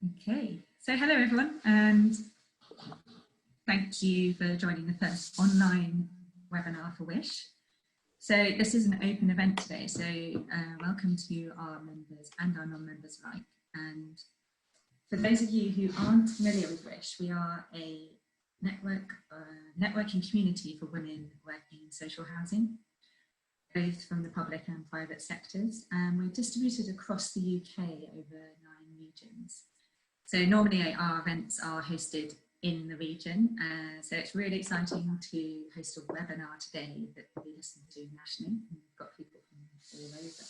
Okay, so hello everyone, and thank you for joining the first online webinar for WISH. So this is an open event today, so welcome to our members and our non-members alike. And for those of you who aren't familiar with WISH, we are a networking community for women working in social housing, both from the public and private sectors, and we're distributed across the UK over 9 regions. So normally our events are hosted in the region, so it's really exciting to host a webinar today that will be listened to nationally. We've got people from all over.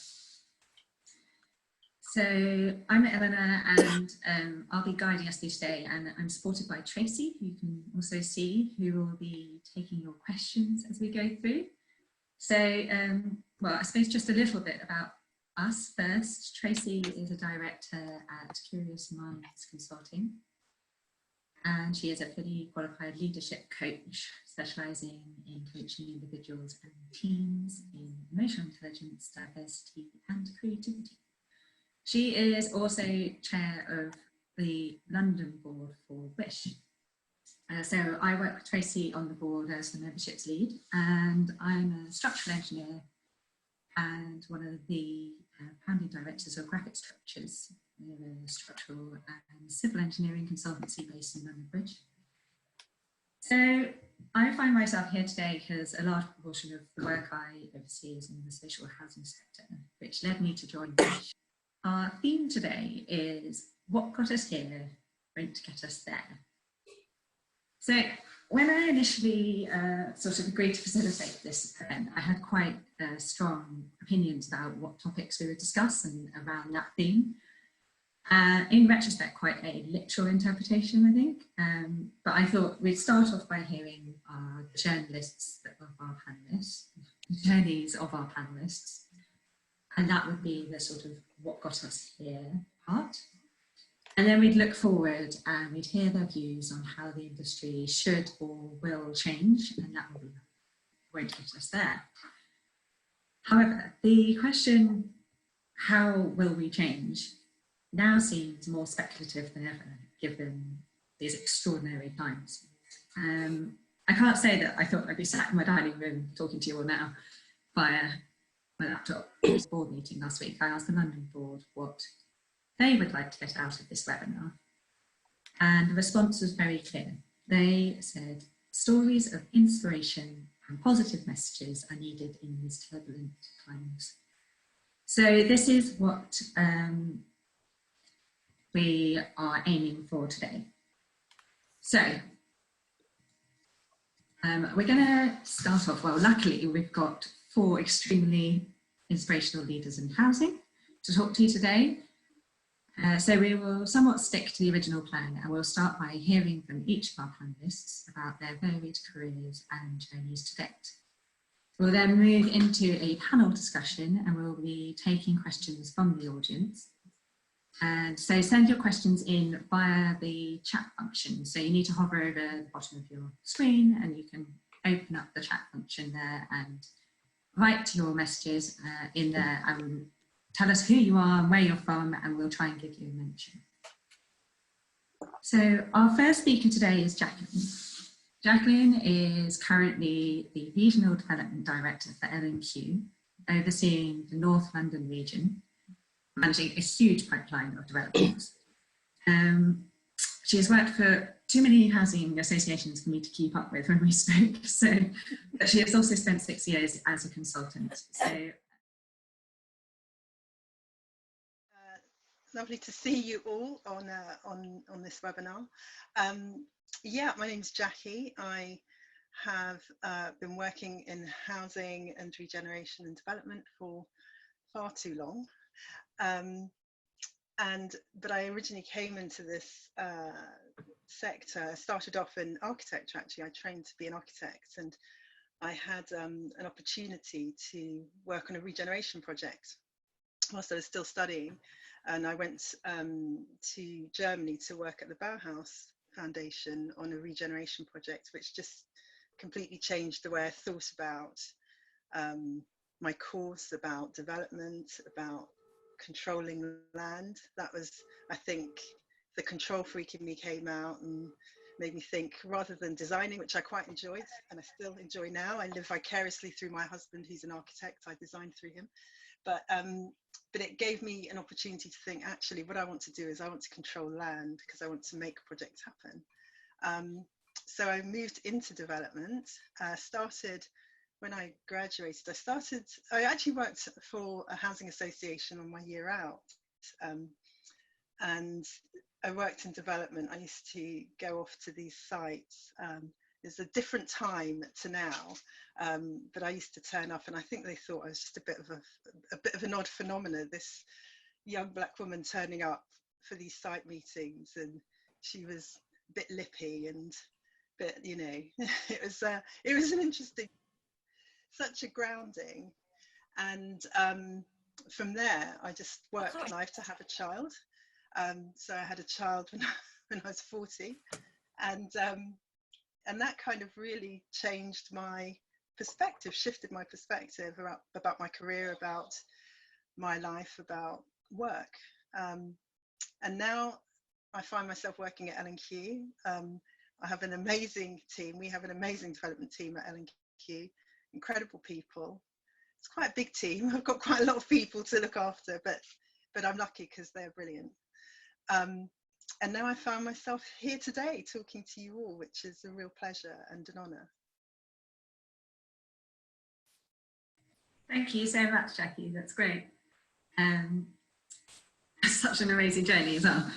So I'm Eleanor, and I'll be guiding us through today, and I'm supported by Tracey, who you can also see, who will be taking your questions as we go through. So, well, I suppose just a little bit about us first. Tracey is a director at Curious Minds Consulting, and she is a fully qualified leadership coach specialising in coaching individuals and teams in emotional intelligence, diversity and creativity. She is also chair of the London board for WISH. So I work with Tracey on the board as the memberships lead, and I'm a structural engineer and one of the founding directors of Graphic Structures. We're a structural and civil engineering consultancy based in London Bridge. So I find myself here today because a large proportion of the work I oversee is in the social housing sector, which led me to join WISH. Our theme today is what got us here won't get us there. So when I initially sort of agreed to facilitate this event, I had quite strong opinions about what topics we would discuss and around that theme. In retrospect, quite a literal interpretation, I think. But I thought we'd start off by hearing the journalists of our panellists, the journeys of our panellists, and that would be the sort of what got us here part. And then we'd look forward and we'd hear their views on how the industry should or will change, and that will be won't get us there. However, the question, how will we change, now seems more speculative than ever, given these extraordinary times. I can't say that I thought I'd be sat in my dining room talking to you all now via my laptop. It was a board meeting last week. I asked the London board what they would like to get out of this webinar, and the response was very clear. They said stories of inspiration and positive messages are needed in these turbulent times. So this is what we are aiming for today. So we're going to start off, well, luckily we've got 4 extremely inspirational leaders in housing to talk to you today. So we will somewhat stick to the original plan, and we'll start by hearing from each of our panellists about their varied careers and journeys to date. We'll then move into a panel discussion, and we'll be taking questions from the audience. And so send your questions in via the chat function. So you need to hover over the bottom of your screen, and you can open up the chat function there and write your messages in there, and tell us who you are and where you're from, and we'll try and give you a mention. So our first speaker today is Jacqueline. Jacqueline is currently the Regional Development Director for L&Q, overseeing the North London region, managing a huge pipeline of developments. She has worked for too many housing associations for me to keep up with when we spoke, but she has also spent 6 years as a consultant. So lovely to see you all on this webinar. Yeah, my name's Jackie. I have been working in housing and regeneration and development for far too long. But I originally came into this sector. I started off in architecture, actually. I trained to be an architect, and I had an opportunity to work on a regeneration project whilst I was still studying. And I went to Germany to work at the Bauhaus Foundation on a regeneration project, which just completely changed the way I thought about my course, about development, about controlling land. That was, I think, the control freak in me came out and made me think, rather than designing, which I quite enjoyed and I still enjoy now. I live vicariously through my husband, who's an architect. I designed through him. But it gave me an opportunity to think, actually, what I want to do is I want to control land because I want to make projects happen. So I moved into development, started when I graduated. I actually worked for a housing association on my year out. And I worked in development. I used to go off to these sites. It's a different time to now, but I used to turn up, and I think they thought I was just a bit of an odd phenomenon. This young black woman turning up for these site meetings, and she was a bit lippy and a bit, you know, it was an interesting, such a grounding. And from there, I just worked life to have a child. So I had a child when I was 40, and that kind of really changed my perspective, shifted my perspective about my career, about my life, about work. And now I find myself working at L&Q. I have an amazing team. We have an amazing development team at L&Q, incredible people. It's quite a big team. I've got quite a lot of people to look after, but I'm lucky because they're brilliant. And now I found myself here today talking to you all, which is a real pleasure and an honour. Thank you so much, Jackie. That's great. Such an amazing journey as well.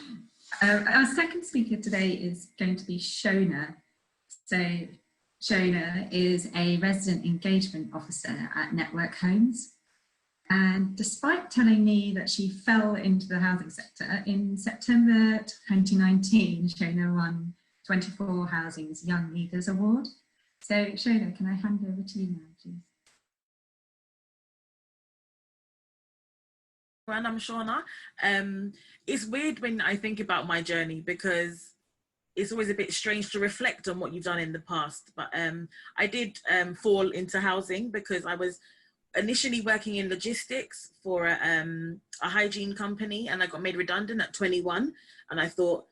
Our second speaker today is going to be Shauna. So Shauna is a resident engagement officer at Network Homes. And despite telling me that she fell into the housing sector, in September 2019, Shauna won 24 Housing's Young Leaders Award. So Shauna, can I hand over to you now, please? And I'm Shauna. It's weird when I think about my journey because it's always a bit strange to reflect on what you've done in the past. But I did fall into housing because I was initially working in logistics for a hygiene company, and I got made redundant at 21. And I thought,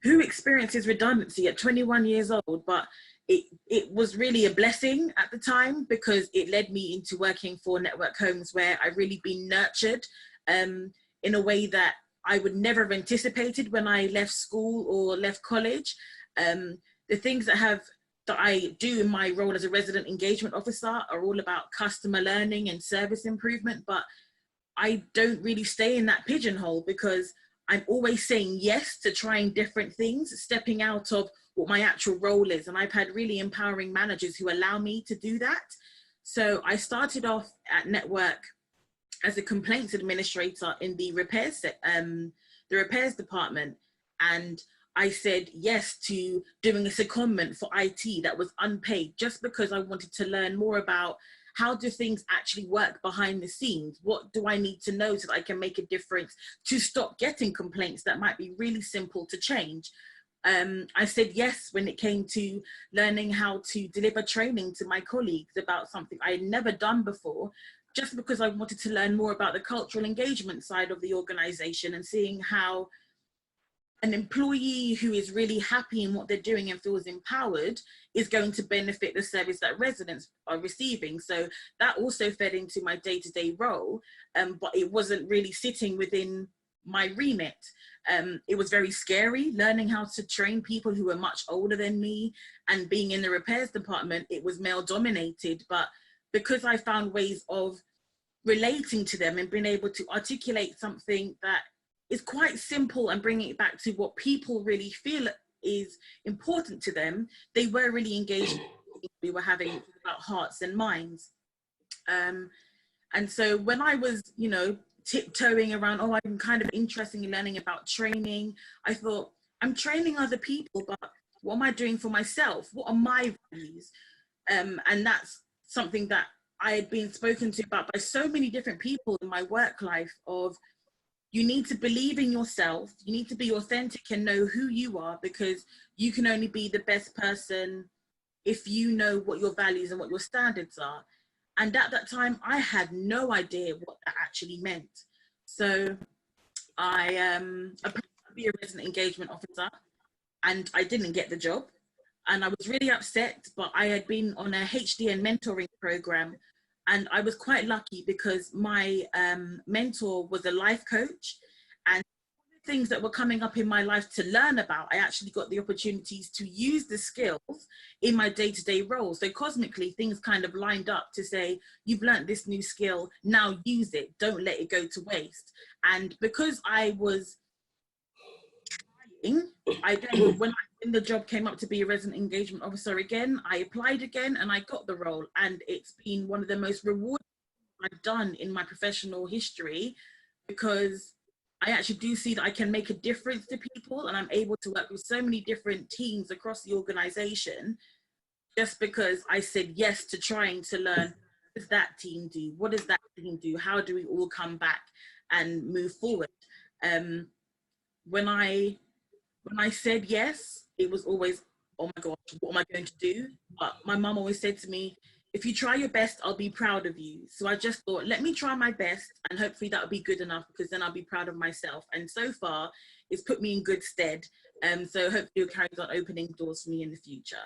who experiences redundancy at 21 years old? But it was really a blessing at the time because it led me into working for Network Homes, where I really been nurtured in a way that I would never have anticipated when I left school or left college. The things that I do in my role as a resident engagement officer are all about customer learning and service improvement, but I don't really stay in that pigeonhole because I'm always saying yes to trying different things, stepping out of what my actual role is. And I've had really empowering managers who allow me to do that. So I started off at Network as a complaints administrator in the repairs department. And I said yes to doing a secondment for IT that was unpaid, just because I wanted to learn more about how do things actually work behind the scenes? What do I need to know so that I can make a difference to stop getting complaints that might be really simple to change? I said yes when it came to learning how to deliver training to my colleagues about something I had never done before, just because I wanted to learn more about the cultural engagement side of the organization and seeing how an employee who is really happy in what they're doing and feels empowered is going to benefit the service that residents are receiving. So that also fed into my day-to-day role, but it wasn't really sitting within my remit. It was very scary learning how to train people who were much older than me, and being in the repairs department, it was male dominated, but because I found ways of relating to them and being able to articulate something that is quite simple and bringing it back to what people really feel is important to them, they were really engaged. We were having about hearts and minds. And so when I was, you know, tiptoeing around, oh, I'm kind of interested in learning about training, I thought, I'm training other people, but what am I doing for myself? What are my values? And that's something that I had been spoken to about by so many different people in my work life of, you need to believe in yourself, you need to be authentic and know who you are, because you can only be the best person if you know what your values and what your standards are. And at that time, I had no idea what that actually meant. So I applied to be a resident engagement officer, and I didn't get the job. And I was really upset, but I had been on a HDN mentoring program, and I was quite lucky because my mentor was a life coach, and things that were coming up in my life to learn about, I actually got the opportunities to use the skills in my day-to-day role. So cosmically, things kind of lined up to say, you've learned this new skill, now use it, don't let it go to waste. And because I was trying, when the job came up to be a resident engagement officer again, I applied again and I got the role. And it's been one of the most rewarding things I've done in my professional history, because I actually do see that I can make a difference to people, and I'm able to work with so many different teams across the organization just because I said yes to trying to learn, what does that team do? What does that team do? How do we all come back and move forward? When I said yes, it was always, oh my gosh, what am I going to do? But my mum always said to me, if you try your best, I'll be proud of you. So I just thought, let me try my best, and hopefully that'll be good enough, because then I'll be proud of myself. And so far, it's put me in good stead. So hopefully it carries on opening doors for me in the future.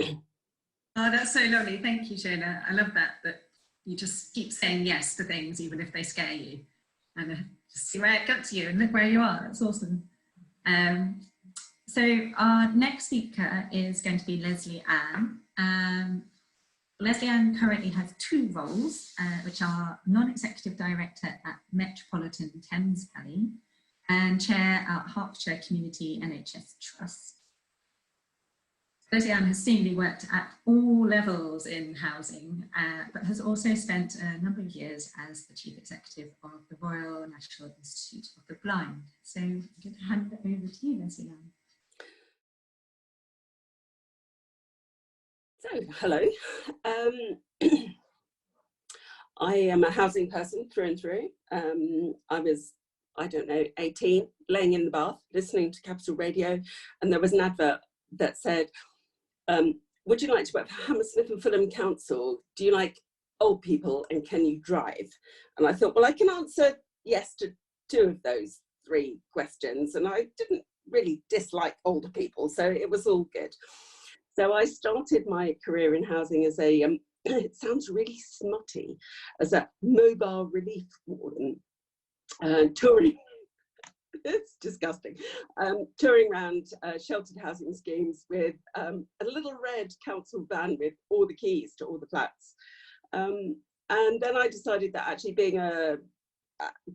Oh, that's so lovely. Thank you, Shauna. I love that you just keep saying yes to things, even if they scare you, and just see where it gets you and look where you are. That's awesome. So our next speaker is going to be Lesley-Ann. Lesley-Ann currently has 2 roles, which are non-executive director at Metropolitan Thames Valley and chair at Hertfordshire Community NHSTrust. Lesley-Ann has seemingly worked at all levels in housing, but has also spent a number of years as the chief executive of the Royal National Institute of the Blind. So I'm going to hand it over to you, Lesley-Ann. So, hello. I am a housing person through and through. I was, I don't know, 18, laying in the bath, listening to Capital Radio, and there was an advert that said, would you like to work for Hammersmith and Fulham Council? Do you like old people, and can you drive? And I thought, well, I can answer yes to 2 of those 3 questions, and I didn't really dislike older people, so it was all good. So I started my career in housing as a, it sounds really smutty, as a mobile relief warden, touring, it's disgusting, touring around sheltered housing schemes with a little red council van with all the keys to all the flats. And then I decided that actually being a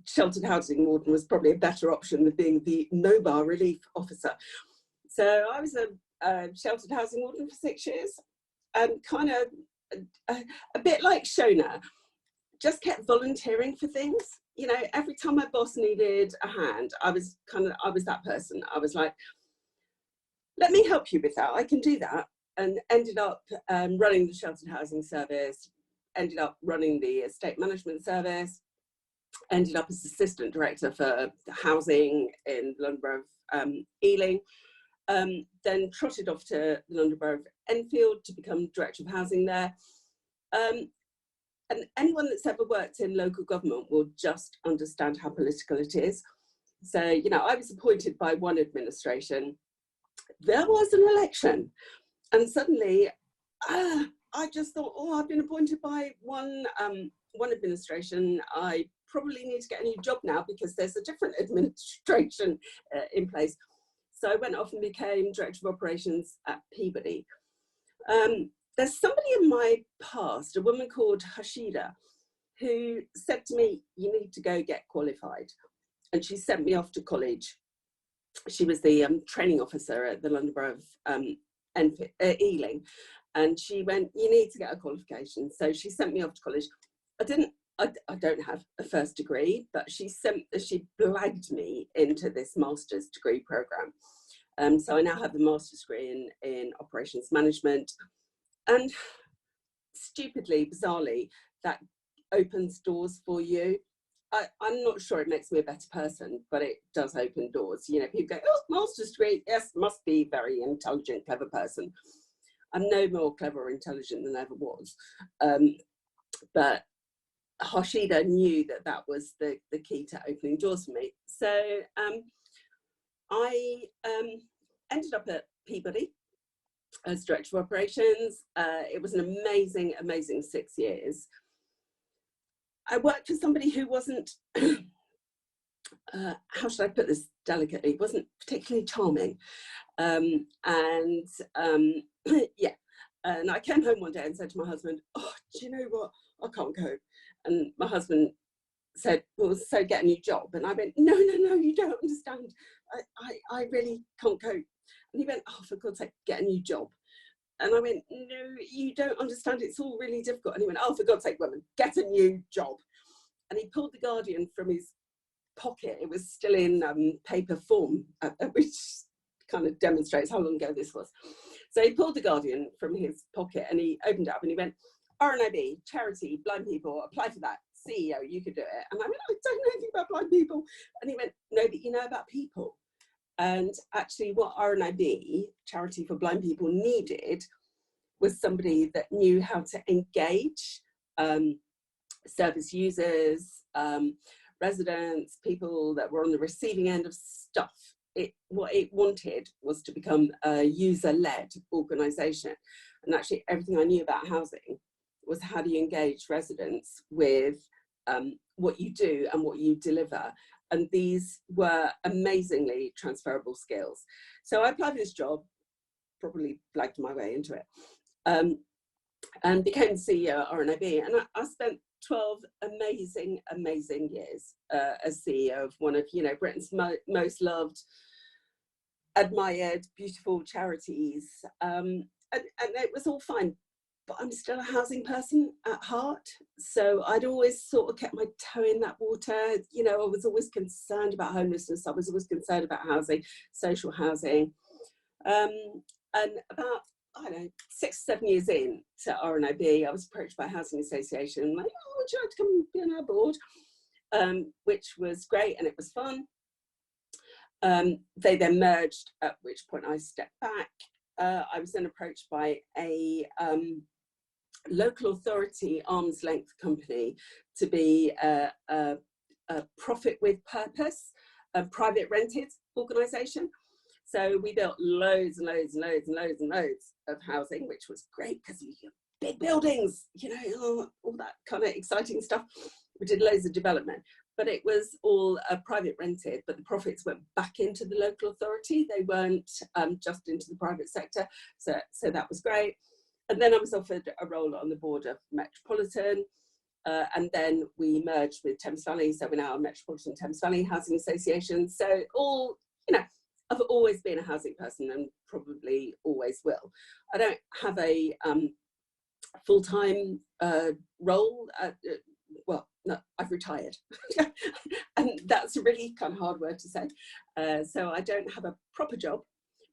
sheltered housing warden was probably a better option than being the mobile relief officer. So I was a sheltered housing warden for 6 years, and kind of a bit like Shauna, just kept volunteering for things. You know, every time my boss needed a hand, I was that person. I was like, let me help you with that, I can do that. And ended up running the sheltered housing service, ended up running the estate management service, ended up as assistant director for housing in the London Borough of Ealing. Then trotted off to the London Borough of Enfield to become director of housing there. And anyone that's ever worked in local government will just understand how political it is. So, you know, I was appointed by one administration, there was an election, and suddenly I just thought, oh, I've been appointed by one administration, I probably need to get a new job now because there's a different administration in place. So I went off and became Director of Operations at Peabody. There's somebody in my past, a woman called Hashida, who said to me, you need to go get qualified. And she sent me off to college. She was the training officer at the London Borough of Ealing. And she went, you need to get a qualification. So she sent me off to college. I don't have a first degree, but she blagged me into this master's degree program. So I now have a master's degree in operations management, and stupidly, bizarrely, that opens doors for you. I'm not sure it makes me a better person, but it does open doors. You know, people go, oh, master's degree, yes, must be very intelligent, clever person. I'm no more clever or intelligent than I ever was. But Harshida knew that that was the key to opening doors for me. So I ended up at Peabody as Director of Operations. It was an amazing, amazing 6 years. I worked for somebody who wasn't, how should I put this delicately, wasn't particularly charming. Yeah, and I came home one day and said to my husband, oh, do you know what, I can't cope. And my husband said, well, so get a new job. And I went, no, you don't understand. I really can't cope. And he went, oh, for God's sake, get a new job. And I went, no, you don't understand. It's all really difficult. And he went, oh, for God's sake, woman, get a new job. And he pulled the Guardian from his pocket. It was still in paper form, which kind of demonstrates how long ago this was. So he pulled the Guardian from his pocket and he opened it up and he went, RNIB, charity, blind people, apply for that. CEO, you could do it. And I went, I don't know anything about blind people. And he went, no, but you know about people. And actually what RNIB, Charity for Blind People, needed was somebody that knew how to engage service users, residents, people that were on the receiving end of stuff. What it wanted was to become a user-led organisation. And actually everything I knew about housing was how do you engage residents with what you do and what you deliver. And these were amazingly transferable skills. So I applied for this job, probably blagged my way into it, and became the CEO at RNIB. And I spent 12 amazing, amazing years as CEO of one of, Britain's most loved, admired, beautiful charities. And it was all fine. But I'm still a housing person at heart. So I'd always sort of kept my toe in that water. I was always concerned about homelessness. I was always concerned about housing, social housing. And about, 6 or 7 years in to RNIB, I was approached by a housing association, like, oh, would you like to come be on our board? Which was great and it was fun. They then merged, at which point I stepped back. I was then approached by a local authority arm's length company to be a profit with purpose, a private rented organisation. So we built loads and loads and loads and loads and loads of housing, which was great because you get big buildings, all that kind of exciting stuff. We did loads of development, but it was all private rented, but the profits went back into the local authority. They weren't just into the private sector. So that was great. And then I was offered a role on the board of Metropolitan, and then we merged with Thames Valley. So we're now a Metropolitan Thames Valley Housing Association. So all, I've always been a housing person and probably always will. I don't have a full-time role. Well, no, I've retired. And that's a really kind of hard word to say. So I don't have a proper job.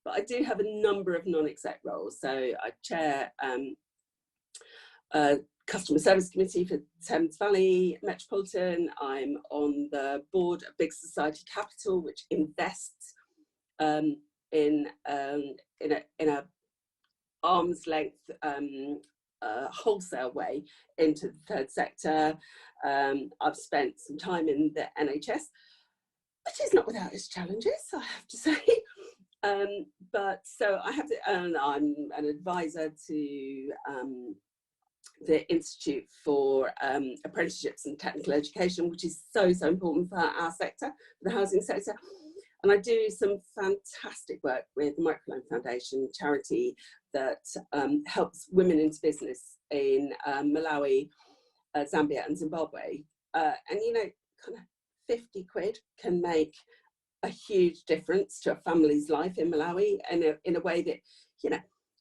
But I do have a number of non-exec roles. So I chair a customer service committee for Thames Valley Metropolitan. I'm on the board of Big Society Capital, which invests in a arm's length wholesale way into the third sector. I've spent some time in the NHS, which is not without its challenges, I have to say. But so I have to, and I'm an advisor to the Institute for Apprenticeships and Technical Education, which is so important for our sector, the housing sector. And I do some fantastic work with the McEachran Foundation, charity that helps women into business in Malawi, Zambia and Zimbabwe. And kind of 50 quid can make a huge difference to a family's life in Malawi, in a way that,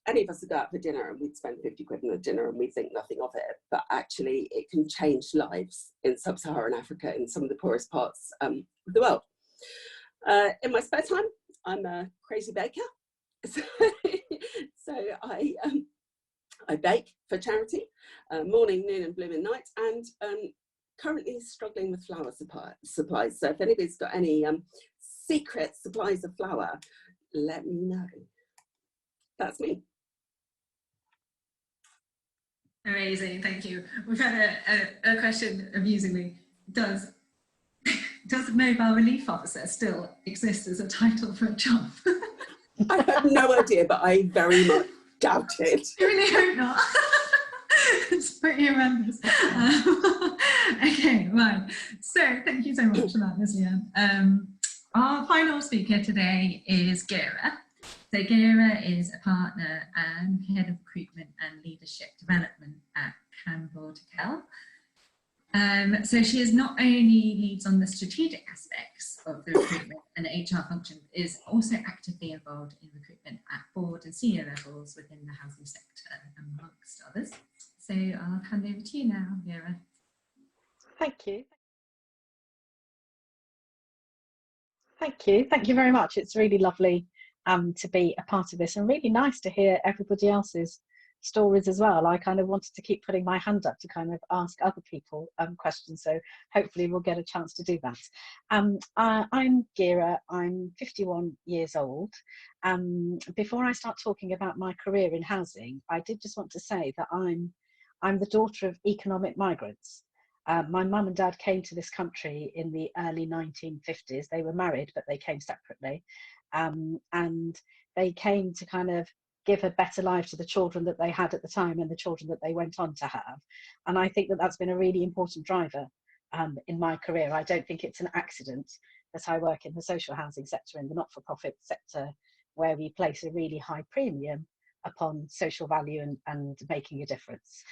any of us would go out for dinner and we'd spend 50 quid on a dinner and we think nothing of it, but actually it can change lives in sub-Saharan Africa, in some of the poorest parts of the world. In my spare time, I'm a crazy baker. So I bake for charity, morning, noon and blooming night, and currently struggling with flour supplies. So if anybody's got any secret supplies of flour, let me know. That's me. Amazing, thank you. We've had a question, amusingly, does Mobile Relief Officer still exist as a title for a job? I have no idea, but I very much doubt it. I really hope not. It's pretty horrendous. Okay, right. So thank you so much for that, Lesley-Ann. Our final speaker today is Gera. So Gera is a partner and head of recruitment and leadership development at Tickell. So she is not only leads on the strategic aspects of the recruitment and HR function, but is also actively involved in recruitment at board and senior levels within the housing sector, amongst others. So I'll hand over to you now, Gera. Thank you. Thank you very much. It's really lovely to be a part of this, and really nice to hear everybody else's stories as well. I kind of wanted to keep putting my hand up to kind of ask other people questions, so hopefully we'll get a chance to do that. I'm Gera, I'm 51 years old. Before I start talking about my career in housing, I did just want to say that I'm the daughter of economic migrants. My mum and dad came to this country in the early 1950s. They were married, but they came separately. And they came to kind of give a better life to the children that they had at the time and the children that they went on to have. And I think that that's been a really important driver in my career. I don't think it's an accident that I work in the social housing sector, in the not-for-profit sector, where we place a really high premium upon social value and making a difference.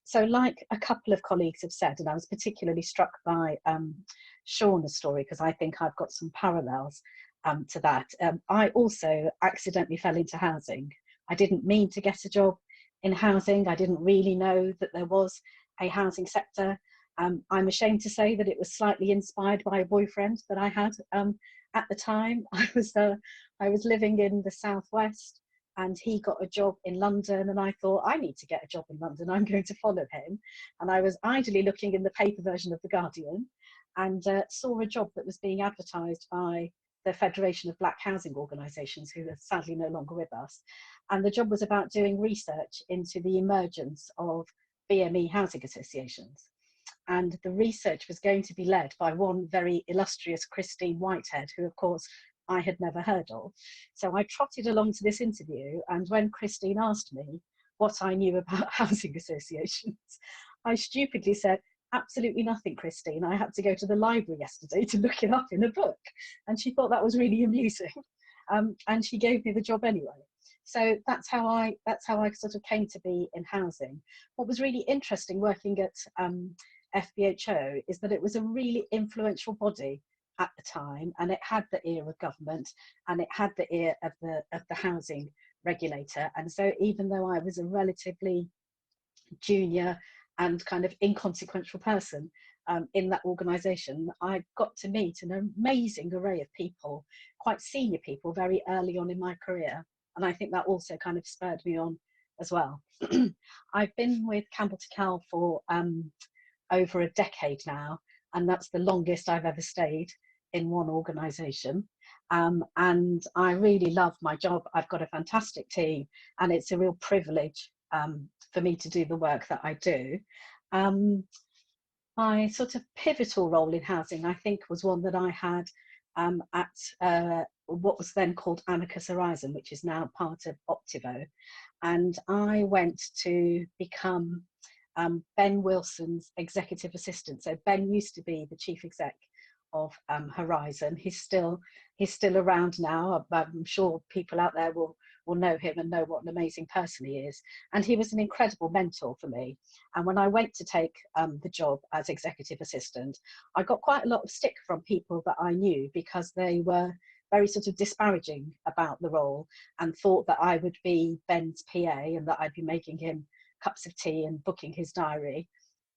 So like a couple of colleagues have said, and I was particularly struck by Shauna's story, because I think I've got some parallels to that. I also accidentally fell into housing. I didn't mean to get a job in housing. I didn't really know that there was a housing sector. I'm ashamed to say that it was slightly inspired by a boyfriend that I had at the time. I was living in the southwest, and he got a job in London, and I thought, I need to get a job in London, I'm going to follow him. And I was idly looking in the paper version of The Guardian, and saw a job that was being advertised by the Federation of Black Housing Organisations, who are sadly no longer with us. And the job was about doing research into the emergence of BME housing associations. And the research was going to be led by one very illustrious Christine Whitehead, who of course I had never heard of. So I trotted along to this interview, and when Christine asked me what I knew about housing associations, I stupidly said, absolutely nothing, Christine. I had to go to the library yesterday to look it up in a book. And she thought that was really amusing. And she gave me the job anyway. So that's how I sort of came to be in housing. What was really interesting working at FBHO is that it was a really influential body at the time, and it had the ear of government, and it had the ear of the housing regulator. And so even though I was a relatively junior and kind of inconsequential person in that organisation, I got to meet an amazing array of people, quite senior people, very early on in my career. And I think that also kind of spurred me on as well. I've been with Campbell Tickell for over a decade now, and that's the longest I've ever stayed in one organisation. And I really love my job. I've got a fantastic team, and it's a real privilege for me to do the work that I do. My sort of pivotal role in housing, I think, was one that I had at what was then called Amicus Horizon, which is now part of Optivo. And I went to become Ben Wilson's executive assistant. So Ben used to be the chief exec of Horizon. He's still around now. I'm sure people out there will know him and know what an amazing person he is. And he was an incredible mentor for me. And when I went to take the job as executive assistant, I got quite a lot of stick from people that I knew, because they were very sort of disparaging about the role and thought that I would be Ben's PA and that I'd be making him cups of tea and booking his diary,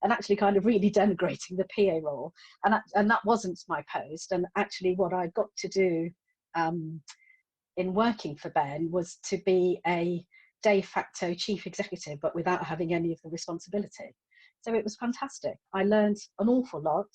and actually kind of really denigrating the PA role. And that wasn't my post. And actually what I got to do in working for Ben was to be a de facto chief executive, but without having any of the responsibility. So it was fantastic. I learned an awful lot.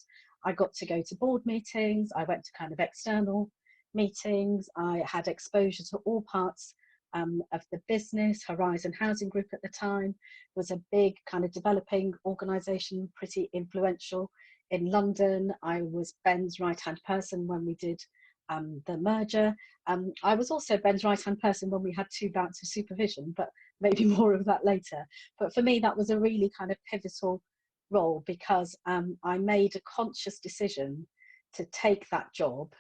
I got to go to board meetings. I went to kind of external meetings. I had exposure to all parts of the business. Horizon Housing Group at the time was a big kind of developing organisation, pretty influential in London. I was Ben's right-hand person when we did the merger. I was also Ben's right-hand person when we had 2 bouts of supervision, but maybe more of that later. But for me, that was a really kind of pivotal role, because I made a conscious decision to take that job,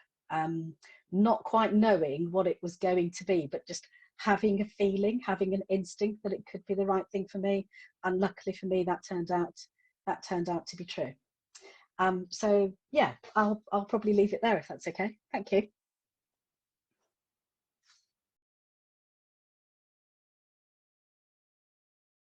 not quite knowing what it was going to be, but just having a feeling, having an instinct that it could be the right thing for me. And luckily for me, that turned out to be true. So yeah, I'll probably leave it there if that's okay. Thank you.